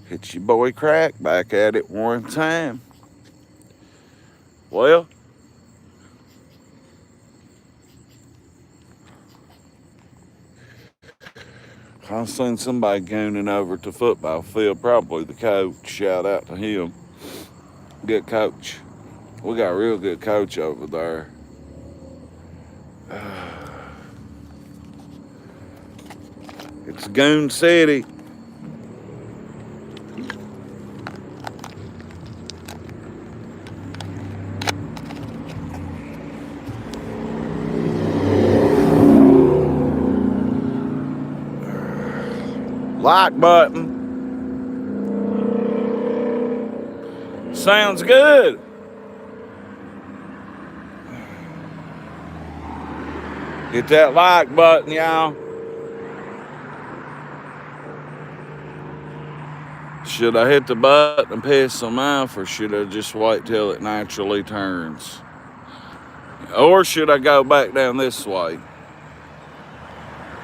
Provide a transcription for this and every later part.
It's your boy Crack back at it one time. Well, I seen somebody gooning over to football field, probably the coach. Shout out to him. Good coach. We got a real good coach over there. It's Goon City. Like button. Sounds good. Hit that like button, y'all. Should I hit the button and piss them off, or should I just wait till it naturally turns? Or should I go back down this way?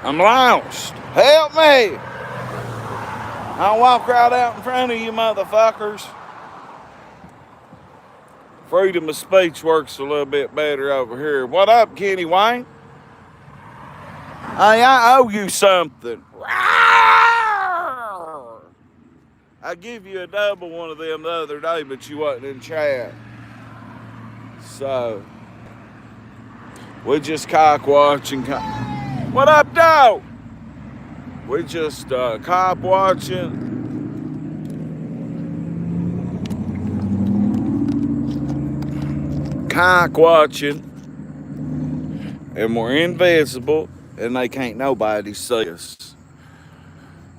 I'm lost. Help me! I'll walk right out in front of you motherfuckers. Freedom of speech works a little bit better over here. What up, Kenny Wayne? Hey, I owe you something. I give you a double one of them the other day, but you wasn't in chat. So, we just cock watching. What up, dog? We just cop watching. Cock watching. And we're invisible, and they can't nobody see us.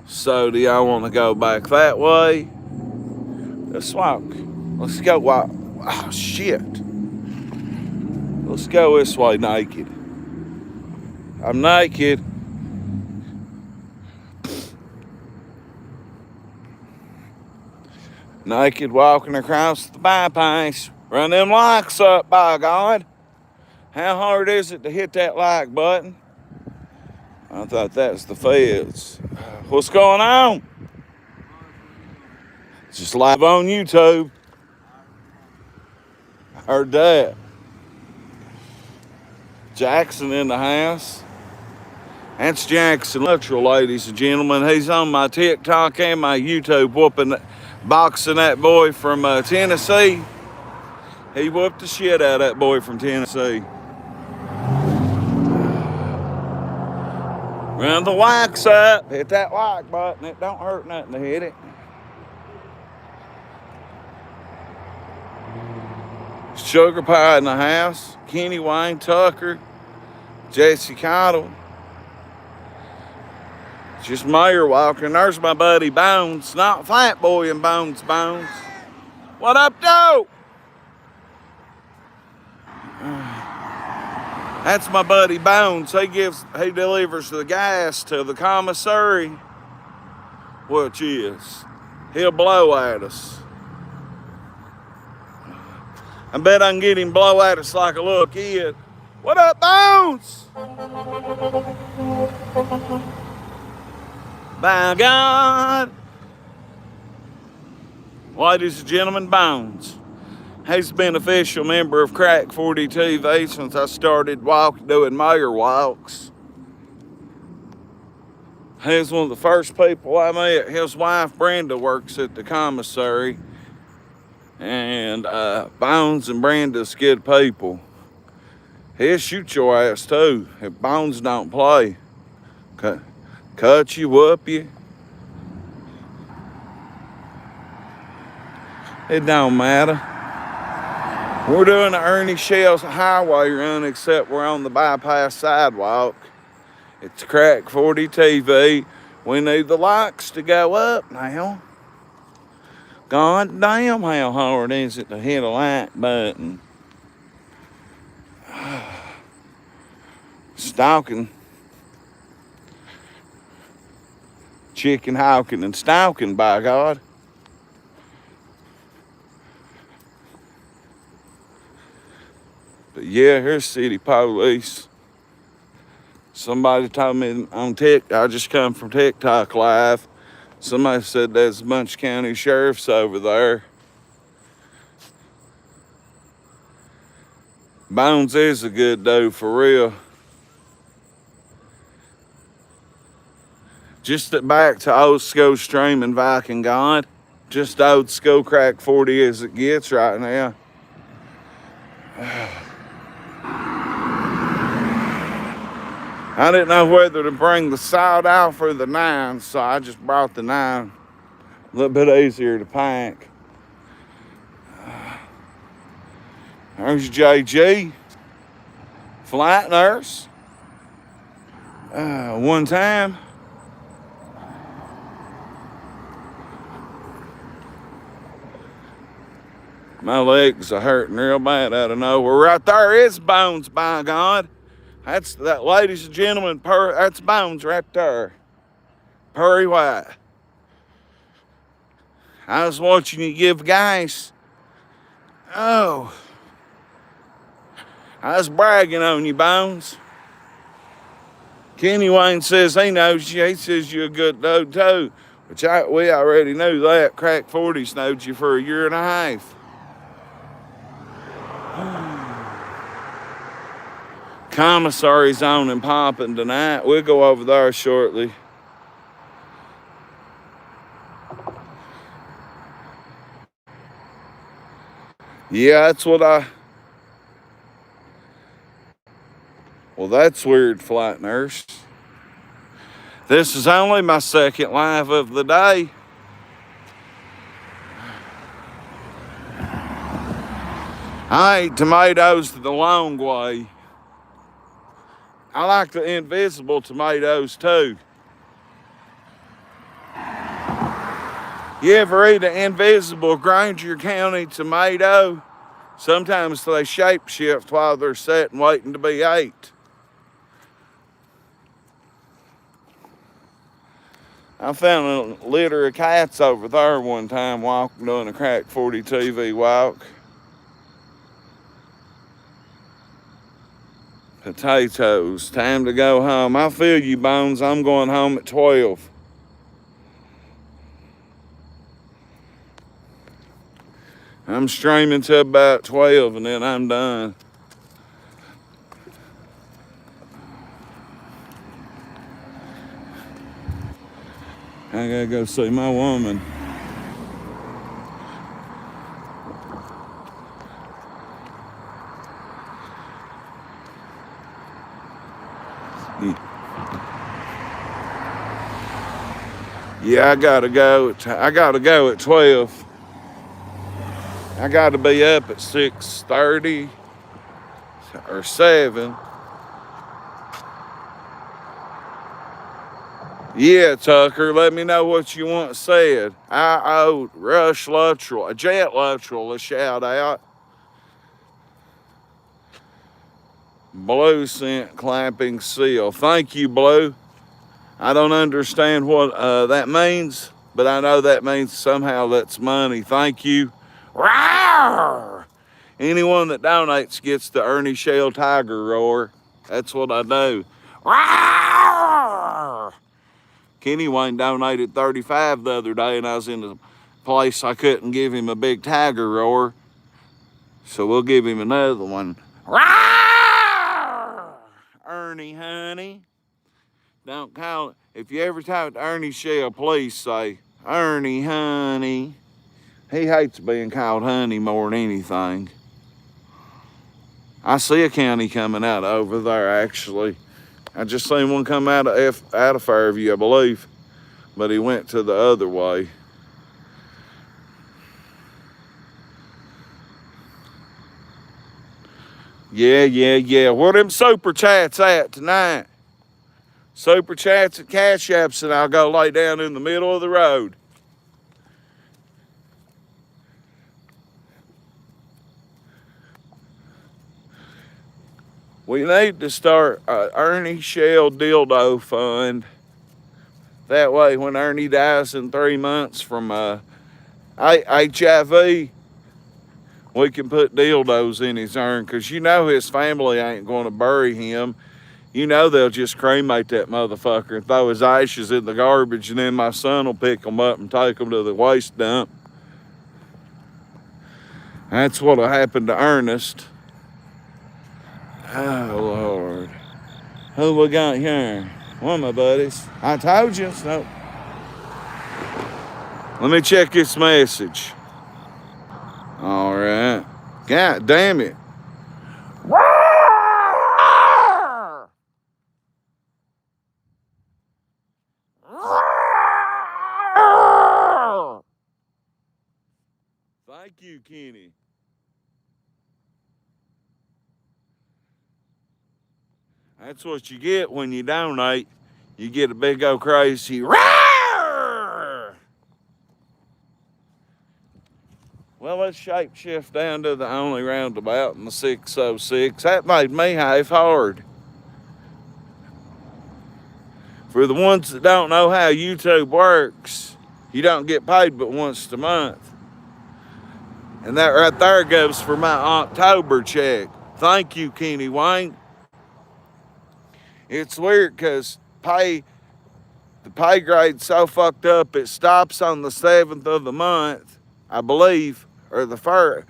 So do y'all want to go back that way? Let's walk. Let's go walk. Oh, shit. Let's go this way naked. I'm naked. Naked walking across the bypass. Run them likes up, by God. How hard is it to hit that like button? I thought that was the feds. What's going on? Just live on YouTube. Heard that. Jackson in the house. That's Jackson Luttrell, ladies and gentlemen. He's on my TikTok and my YouTube whooping, boxing that boy from Tennessee. He whooped the shit out of that boy from Tennessee. Run the likes up. Hit that like button. It don't hurt nothing to hit it. Sugar Pie in the house. Kenny Wayne Tucker. Jesse Cottle. Just Mayor walking. There's my buddy Bones. Not Fat Boy and Bones. What up, though? That's my buddy Bones. He delivers the gas to the commissary, which is, he'll blow at us. I bet I can get him blow at us like a little kid. What up, Bones? By God. Ladies and gentlemen, Bones. He's been an official member of Crack 40 TV since I started doing mayor walks. He's one of the first people I met. His wife, Brenda, works at the commissary. And Bones and Brenda's good people. He'll shoot your ass, too, if Bones don't play. Cut you, whoop you. It don't matter. We're doing the Ernie Shells highway run, except we're on the bypass sidewalk. It's Crack 40 TV. We need the likes to go up now. God damn, how hard is it to hit a like button? Stalking. Chicken hawking and stalking, by God. But yeah, here's city police. Somebody told me on TikTok, I just come from TikTok live. Somebody said there's a bunch of county sheriffs over there. Bones is a good dude for real. Just back to old school streaming Viking God. Just old school crack 40 as it gets right now. I didn't know whether to bring the sawed off or the 9, so I just brought the 9. A little bit easier to pack. There's JG, flight nurse. One time, my legs are hurting real bad out of nowhere. Right there is Bones, by God. That's that, ladies and gentlemen. That's Bones right there. Perry White. I was watching you give gas. Oh. I was bragging on you, Bones. Kenny Wayne says he knows you. He says you're a good dude, too. Which we already knew that. Crack 40's knowed you for a year and a half. Commissary's on and popping tonight. We'll go over there shortly. Yeah, that's what well, that's weird, flight nurse. This is only my second live of the day. I ate tomatoes the long way. I like the invisible tomatoes too. You ever eat an invisible Granger County tomato? Sometimes they shape shift while they're sitting waiting to be ate. I found a litter of cats over there one time walking doing a crack 40 TV walk. Potatoes, time to go home. I feel you, Bones. I'm going home at 12. I'm streaming to about 12 and then I'm done. I gotta go see my woman. Yeah, I gotta go at 12. I gotta be up at 6:30 or 7. Yeah, Tucker, let me know what you want said. I owe Rush Luttrell, Jet Luttrell, a shout out. Blue sent clapping seal. Thank you, Blue. I don't understand what that means, but I know that means somehow that's money. Thank you. Rawr! Anyone that donates gets the Ernie Shell Tiger roar. That's what I do. Rawr! Kenny Wayne donated 35 the other day, and I was in a place I couldn't give him a big tiger roar. So we'll give him another one. Rawr! Ernie, honey. Don't call it. If you ever talk to Ernie Shell, please say, Ernie, honey. He hates being called honey more than anything. I see a county coming out over there, actually. I just seen one come out of Fairview, I believe. But he went to the other way. Yeah. Where them super chats at tonight? Super chats and cash apps, and I'll go lay down in the middle of the road. We need to start an Ernie Shell dildo fund. That way, when Ernie dies in 3 months from HIV, we can put dildos in his urn, because you know his family ain't going to bury him You know they'll just cremate that motherfucker and throw his ashes in the garbage, and then my son will pick them up and take them to the waste dump. That's what'll happen to Ernest. Oh, Lord. Who we got here? One of my buddies. I told you. So. Let me check this message. All right. God damn it. Thank you, Kenny. That's what you get when you donate. You get a big old crazy roar. Well, let's shape shift down to the only roundabout in the 606. That made me half hard. For the ones that don't know how YouTube works, you don't get paid but once a month. And that right there goes for my October check. Thank you, Kenny Wayne. It's weird because the pay grade's so fucked up, it stops on the 7th of the month, I believe, or the 1st.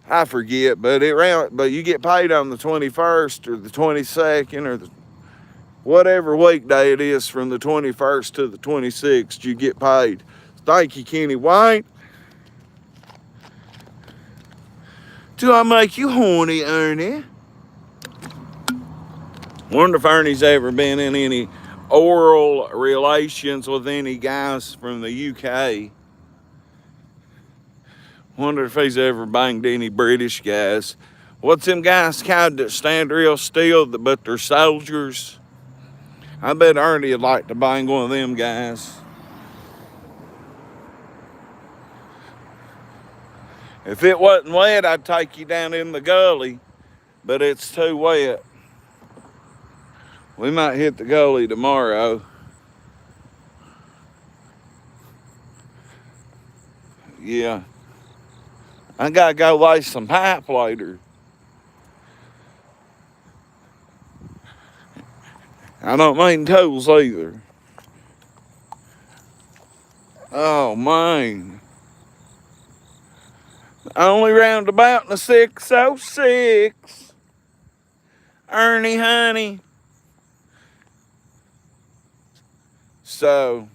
I forget, but you get paid on the 21st or the 22nd or whatever weekday it is from the 21st to the 26th, you get paid. Thank you, Kenny Wayne. Do I make you horny, Ernie? Wonder if Ernie's ever been in any oral relations with any guys from the UK. Wonder if he's ever banged any British guys. What's them guys called that stand real still but they're soldiers? I bet Ernie would like to bang one of them guys. If it wasn't wet, I'd take you down in the gully, but it's too wet. We might hit the gully tomorrow. Yeah. I gotta go lay some pipe later. I don't mean tools either. Oh, man. Only roundabout in the 606. Ernie, honey. So,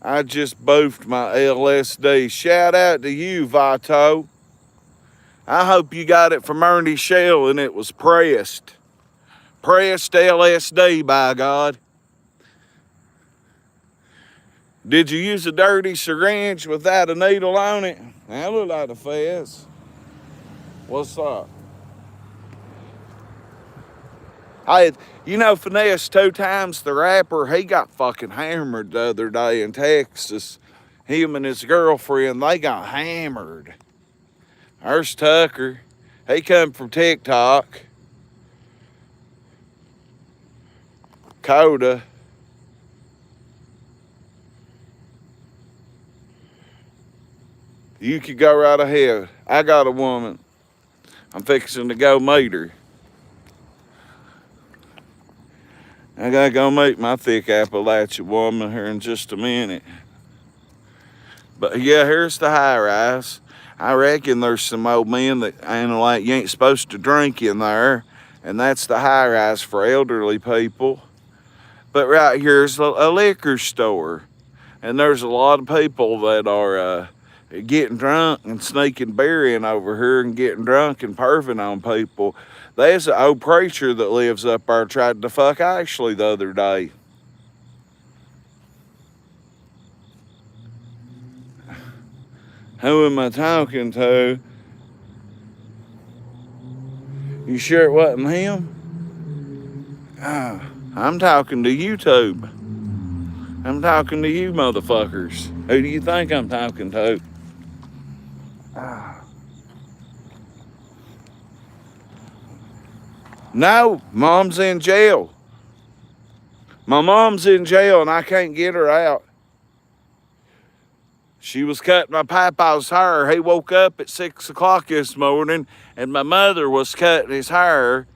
I just boofed my LSD. Shout out to you, Vato. I hope you got it from Ernie Shell and it was pressed. Pressed LSD, by God. Did you use a dirty syringe without a needle on it? That looked like a fez. What's up? You know, Finesse 2 Times, the rapper, he got fucking hammered the other day in Texas. Him and his girlfriend, they got hammered. There's Tucker. He come from TikTok. Coda. You could go right ahead. I got a woman. I'm fixing to go meet her. I gotta go meet my thick Appalachia woman here in just a minute. But yeah, here's the high rise. I reckon there's some old men that you ain't supposed to drink in there. And that's the high rise for elderly people. But right here's a liquor store. And there's a lot of people that are getting drunk and sneaking beer in over here and getting drunk and perving on people. There's an old preacher that lives up there tried to fuck Ashley the other day. Who am I talking to? You sure it wasn't him? I'm talking to YouTube. I'm talking to you motherfuckers. Who do you think I'm talking to? No, Mom's in jail. My mom's in jail and I can't get her out. She was cutting my papa's hair. He woke up at 6 o'clock this morning and my mother was cutting his hair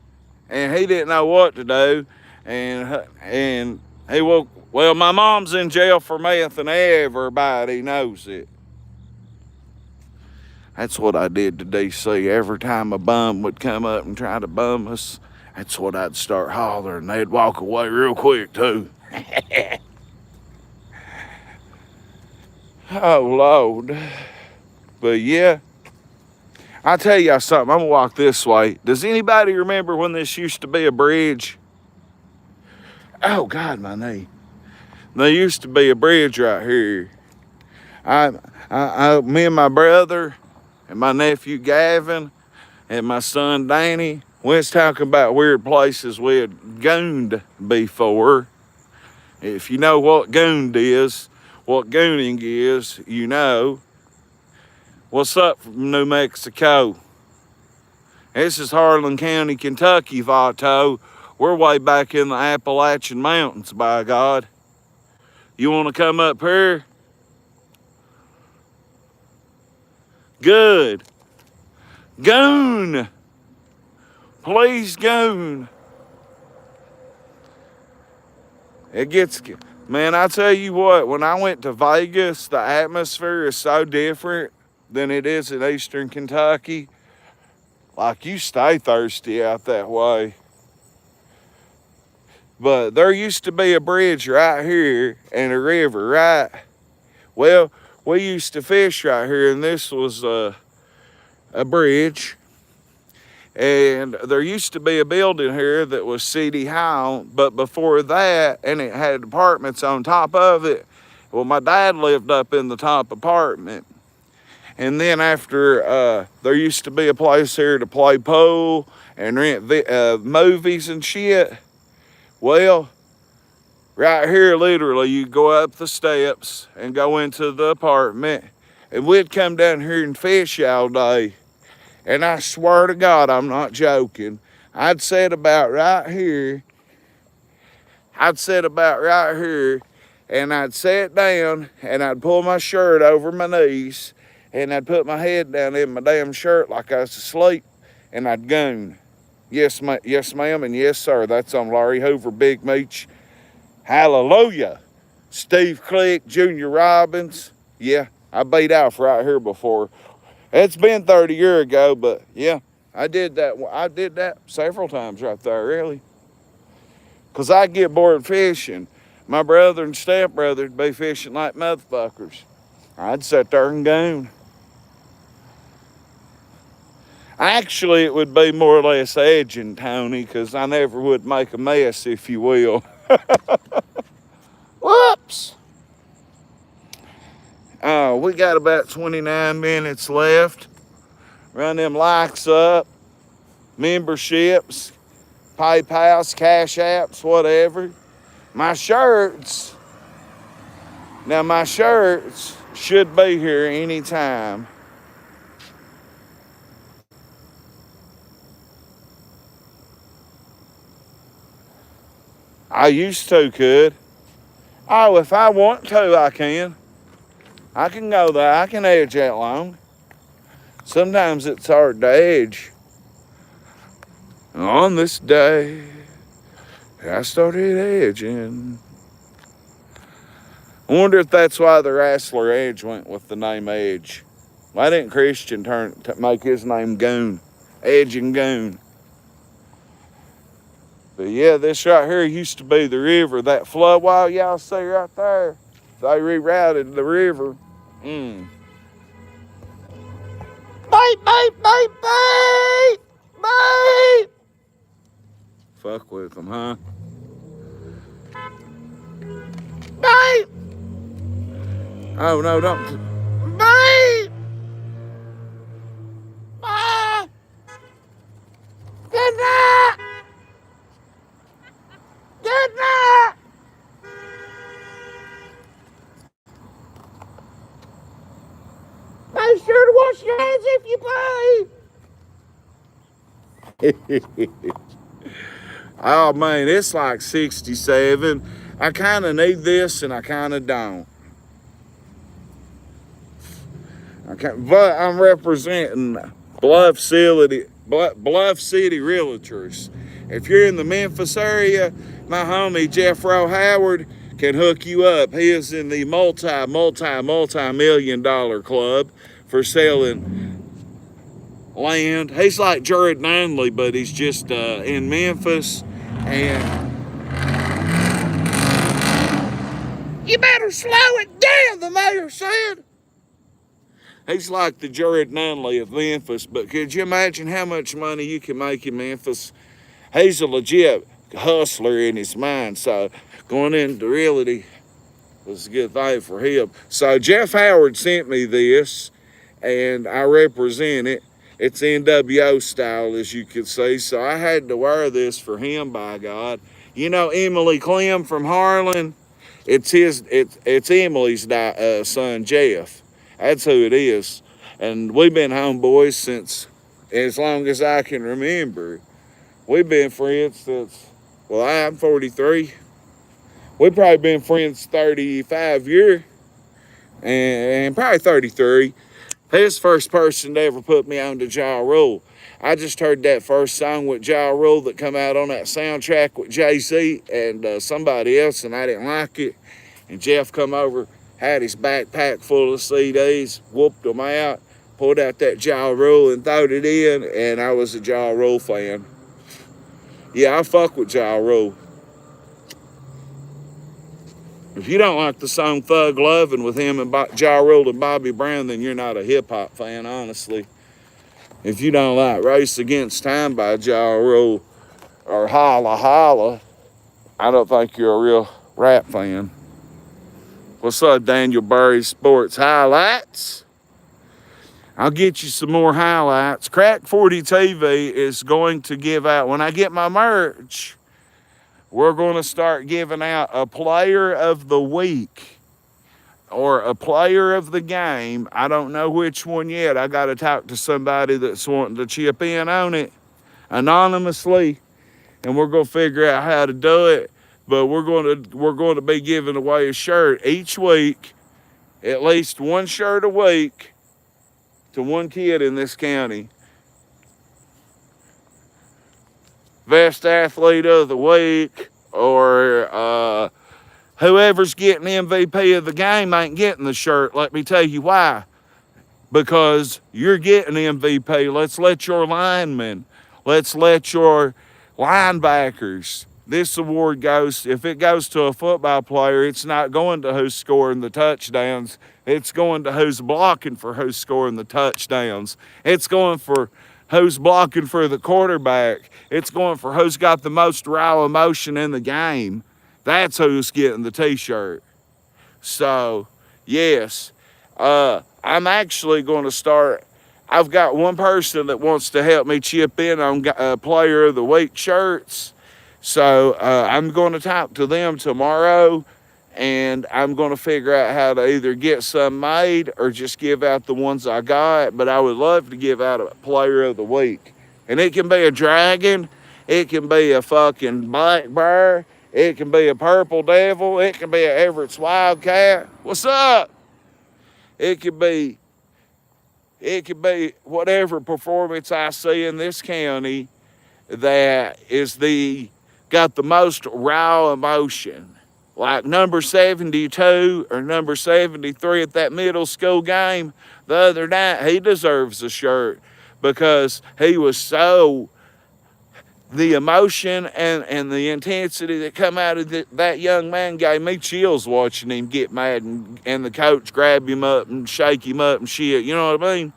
and he didn't know what to do, and he woke. Well, my mom's in jail for meth, and everybody knows it. That's what I did to DC. Every time a bum would come up and try to bum us, that's what I'd start hollering. They'd walk away real quick, too. Oh, Lord. But, yeah. I'll tell y'all something. I'm going to walk this way. Does anybody remember when this used to be a bridge? Oh, God, my knee. There used to be a bridge right here. Me and my brother and my nephew Gavin and my son Danny, we was talking about weird places we had gooned before. If you know what gooned is, what gooning is, you know. What's up from New Mexico? This is Harlan County, Kentucky, Vato. We're way back in the Appalachian Mountains, by God. You want to come up here? Good. Goon. Please goon. It gets, man, I tell you what, when I went to Vegas, the atmosphere is so different than it is in Eastern Kentucky. Like, you stay thirsty out that way. But there used to be a bridge right here and a river, right? Well, we used to fish right here, and this was a bridge. And there used to be a building here that was City Hall, but before that, and it had apartments on top of it. Well, my dad lived up in the top apartment. And then after, there used to be a place here to play pool and rent movies and shit. Well, right here, literally, you go up the steps and go into the apartment, and we'd come down here and fish all day. And I swear to God, I'm not joking. I'd sit about right here. And I'd sit down, and I'd pull my shirt over my knees, and I'd put my head down in my damn shirt like I was asleep, and I'd goon. Yes, ma'am, and yes, sir. That's on Larry Hoover, Big Meech. Hallelujah. Steve Click, Junior Robbins. Yeah, I beat off right here before. It's been 30 years ago, but yeah, I did that. I did that several times right there, really. Because I get bored fishing. My brother and stepbrother would be fishing like motherfuckers. I'd sit there and goon. Actually, it would be more or less edging, Tony, because I never would make a mess, if you will. Whoops. We got about 29 minutes left. Run them likes up, memberships, PayPals, Cash Apps, whatever. My shirts. Now, my shirts should be here anytime. I used to could. Oh, if I want to, I can. I can go there. I can edge that long. Sometimes it's hard to edge. On this day, I started edging. I wonder if that's why the Wrestler Edge went with the name Edge. Why didn't Christian make his name Goon? Edge and Goon. But yeah, this right here used to be the river. That flood wall y'all see right there, they rerouted the river. Bite, bite, bite, bite, bite. Fuck with them, huh? Bite. Oh, no, don't. Bite. Bye. Good night. Good night. Be sure to wash your hands if you play. Oh man, it's like 67. I kind of need this and I kind of don't. But I'm representing Bluff City Realtors. If you're in the Memphis area, my homie Jeffro Howard can hook you up. He is in the multi-million-dollar club for selling land. He's like Jared Manley, but he's just in Memphis. And you better slow it down, the mayor said. He's like the Jared Manley of Memphis, but could you imagine how much money you can make in Memphis? He's a legit hustler in his mind, so going into realty was a good thing for him. So Jeff Howard sent me this, and I represent it. It's NWO style, as you can see, so I had to wear this for him, by God. You know Emily Clem from Harlan? It's Emily's son, Jeff. That's who it is. And we've been homeboys since as long as I can remember. We've been friends since, well, I'm 43. We've probably been friends 35 years and probably 33. He's the first person to ever put me on to Ja Rule. I just heard that first song with Ja Rule that come out on that soundtrack with Jay-Z and somebody else, and I didn't like it. And Jeff come over, had his backpack full of CDs, whooped them out, pulled out that Ja Rule and throwed it in, and I was a Ja Rule fan. Yeah, I fuck with Ja Rule. If you don't like the song Thug Lovin' with him and Ja Rule and Bobby Brown, then you're not a hip-hop fan, honestly. If you don't like Race Against Time by Ja Rule or Holla Holla, I don't think you're a real rap fan. What's up, Daniel Burry Sports Highlights? I'll get you some more highlights. Crack 40 TV is going to give out, when I get my merch, we're going to start giving out a player of the week or a player of the game. I don't know which one yet. I got to talk to somebody that's wanting to chip in on it anonymously, and we're going to figure out how to do it. But we're going to be giving away a shirt each week, at least one shirt a week, to one kid in this county. Best athlete of the week, or whoever's getting MVP of the game ain't getting the shirt. Let me tell you why. Because you're getting MVP. Let's let your linemen, let's let your linebackers. This award goes, if it goes to a football player, it's not going to who's scoring the touchdowns. It's going to who's blocking for who's scoring the touchdowns. It's going for who's blocking for the quarterback. It's going for who's got the most raw emotion in the game. That's who's getting the t-shirt. So, yes, I'm actually going to start. I've got one person that wants to help me chip in on Player of the Week shirts. So I'm going to talk to them tomorrow, and I'm going to figure out how to either get some made or just give out the ones I got. But I would love to give out a Player of the Week. And it can be a dragon. It can be a fucking black bear. It can be a purple devil. It can be an Everett's Wildcat. What's up? It could be whatever performance I see in this county that is got the most raw emotion. Like number 72 or number 73 at that middle school game the other night, he deserves a shirt because he was so, the emotion and the intensity that come out of that young man gave me chills watching him get mad and the coach grab him up and shake him up and shit. You know what I mean?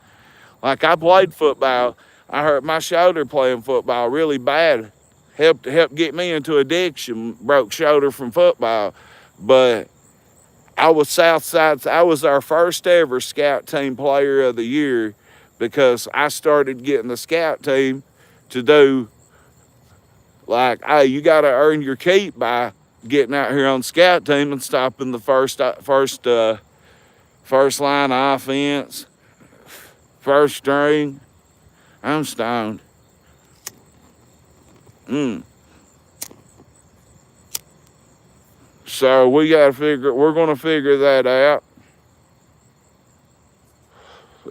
Like, I played football. I hurt my shoulder playing football really bad. Helped get me into addiction, broke shoulder from football. But I was I was our first ever scout team player of the year because I started getting the scout team to do, like, hey, you got to earn your keep by getting out here on scout team and stopping the first line of offense, first string. I'm stoned. So we're going to figure that out.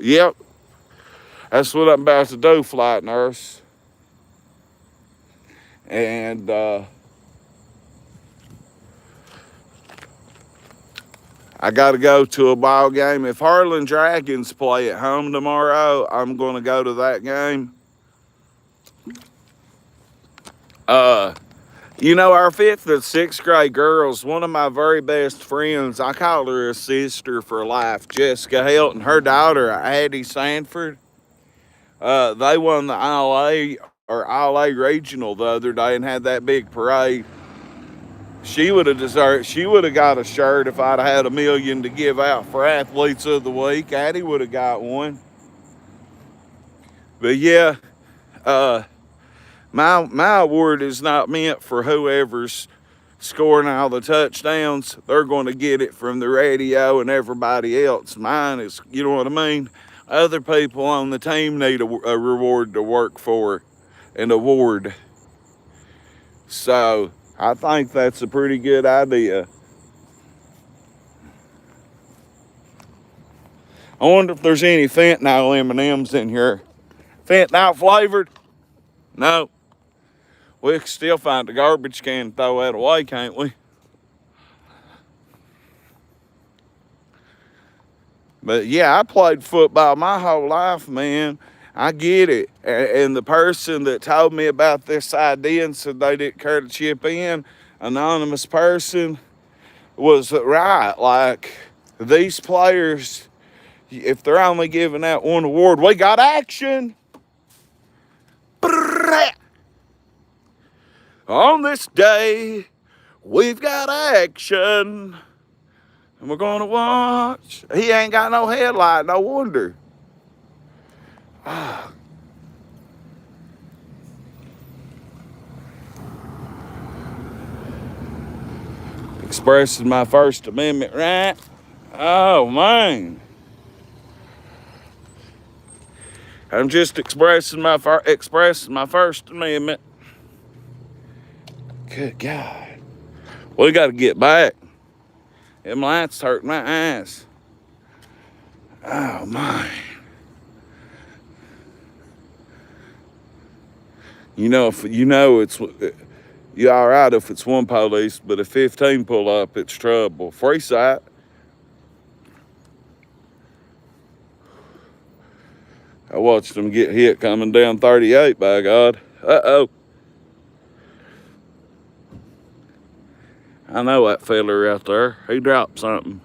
Yep. That's what I'm about to do, flight nurse. And I got to go to a ball game. If Harlan Dragons play at home tomorrow, I'm going to go to that game. You know, our 5th and 6th grade girls, one of my very best friends, I call her a sister for life, Jessica Helt, and her daughter, Addie Sanford, they won the All-A Regional the other day and had that big parade. She would have got a shirt if I'd had $1 million to give out for Athletes of the Week. Addie would have got one. But yeah, my award is not meant for whoever's scoring all the touchdowns. They're going to get it from the radio and everybody else. Mine is, you know what I mean? Other people on the team need a reward to work for, an award. So I think that's a pretty good idea. I wonder if there's any fentanyl M&Ms in here. Fentanyl flavored? No. We can still find the garbage can and throw that away, can't we? But yeah, I played football my whole life, man. I get it. And the person that told me about this idea and said they didn't care to chip in, anonymous person, was right. Like, these players, if they're only giving out one award, we got action. On this day, we've got action. And we're going to watch. He ain't got no headlight, no wonder. Expressing my First Amendment right. Oh, man. I'm just expressing my First Amendment. Good God. We got to get back. Them lights hurt my eyes. Oh, my. You know, it's you all right if it's one police, but if 15 pull up, it's trouble. Free sight. I watched them get hit coming down 38, by God. Uh-oh. I know that fella out there. He dropped something.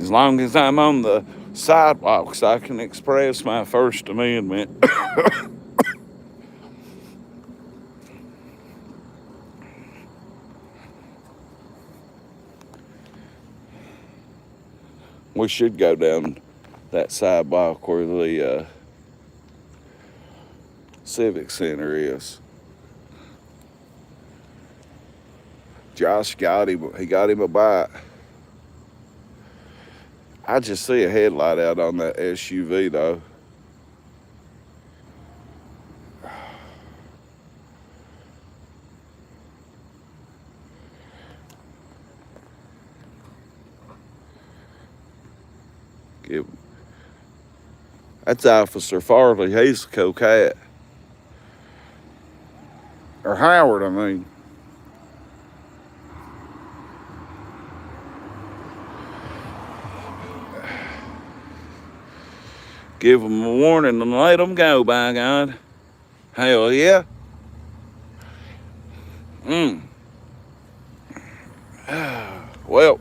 As long as I'm on the sidewalks, I can express my First Amendment. We should go down that sidewalk where the Civic Center is. Josh got him. He got him a bite. I just see a headlight out on that SUV though. That's Officer Farley. He's a cool cat. Or Howard, I mean. Give them a warning and let them go, by God. Hell yeah. Well.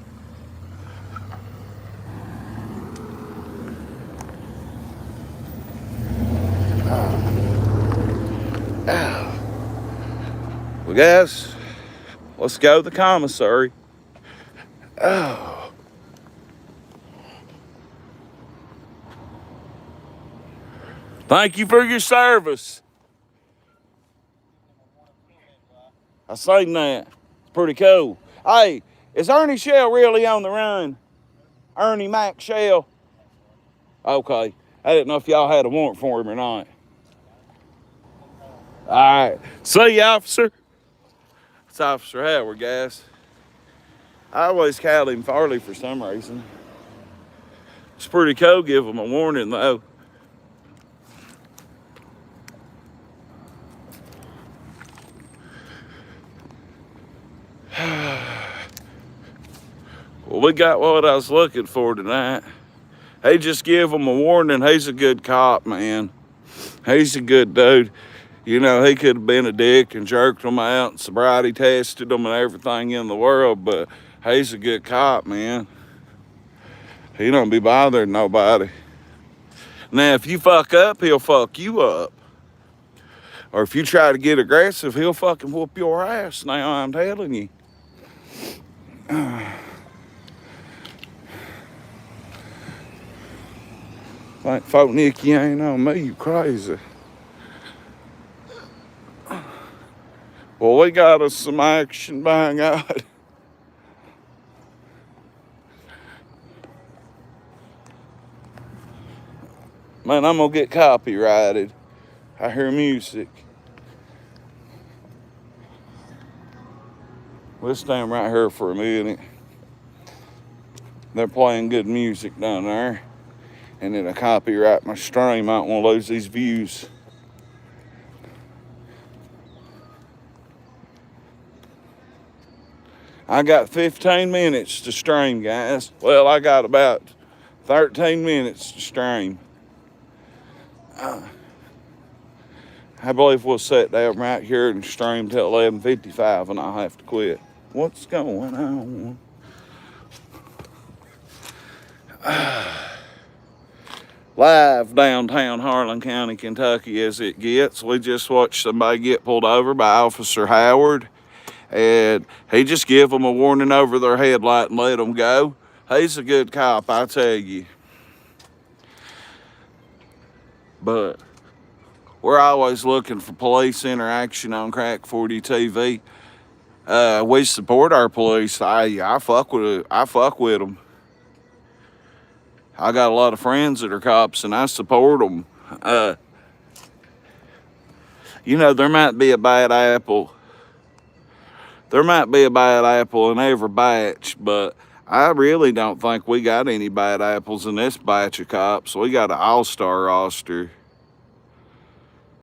Well, guys, let's go to the commissary. Oh. Thank you for your service. I seen that. It's pretty cool. Hey, is Ernie Shell really on the run? Ernie Mac Shell? Okay. I didn't know if y'all had a warrant for him or not. All right. See you, officer. It's Officer Howard, guys. I always call him Farley for some reason. It's pretty cool, give him a warning though. Well, we got what I was looking for tonight. He just give him a warning. He's a good cop, man. He's a good dude. You know, he could have been a dick and jerked them out and sobriety tested them and everything in the world, but he's a good cop, man. He don't be bothering nobody. Now, if you fuck up, he'll fuck you up. Or if you try to get aggressive, he'll fucking whoop your ass. Now, I'm telling you. Like, folk Nick, you ain't on me, you crazy. Well, we got us some action, by God. Man, I'm gonna get copyrighted. I hear music. We'll stand right here for a minute. They're playing good music down there. And it'll copyright my stream. I don't want to lose these views. I got 15 minutes to stream, guys. Well, I got about 13 minutes to stream. I believe we'll sit down right here and stream till 11:55 and I'll have to quit. What's going on? Live downtown Harlan County, Kentucky as it gets. We just watched somebody get pulled over by Officer Howard. And he just gave them a warning over their headlight and let them go. He's a good cop, I tell you. But we're always looking for police interaction on Crack 40 TV. We support our police. I fuck with them. I got a lot of friends that are cops and I support them. You know, there might be a bad apple. There might be a bad apple in every batch, but I really don't think we got any bad apples in this batch of cops. We got an all-star roster.